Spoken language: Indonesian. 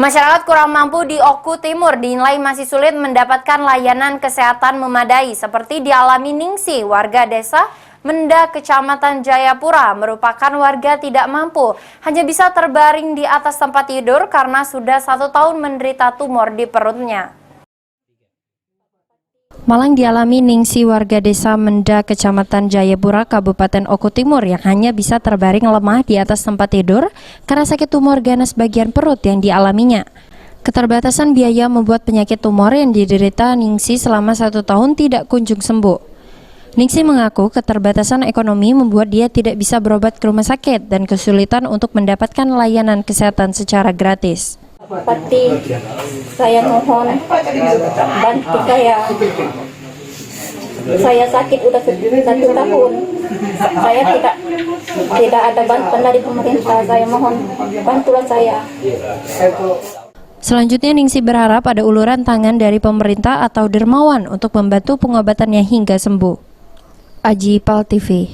Masyarakat kurang mampu di Oku Timur dinilai masih sulit mendapatkan layanan kesehatan memadai seperti dialami Ningsi, warga desa Menda, Kecamatan Jayapura, merupakan warga tidak mampu, hanya bisa terbaring di atas tempat tidur karena sudah 1 tahun menderita tumor di perutnya. Malang dialami Ningsi, warga desa Menda, Kecamatan Jayapura, Kabupaten Oku Timur yang hanya bisa terbaring lemah di atas tempat tidur karena sakit tumor ganas bagian perut yang dialaminya. Keterbatasan biaya membuat penyakit tumor yang diderita Ningsi selama 1 tahun tidak kunjung sembuh. Ningsi mengaku keterbatasan ekonomi membuat dia tidak bisa berobat ke rumah sakit dan kesulitan untuk mendapatkan layanan kesehatan secara gratis. Bupati, saya mohon bantu saya. Saya sakit udah 1 tahun. Saya tidak ada bantuan dari pemerintah. Saya mohon bantulah saya. Selanjutnya Ningsi berharap ada uluran tangan dari pemerintah atau dermawan untuk membantu pengobatannya hingga sembuh. Aji Pal TV.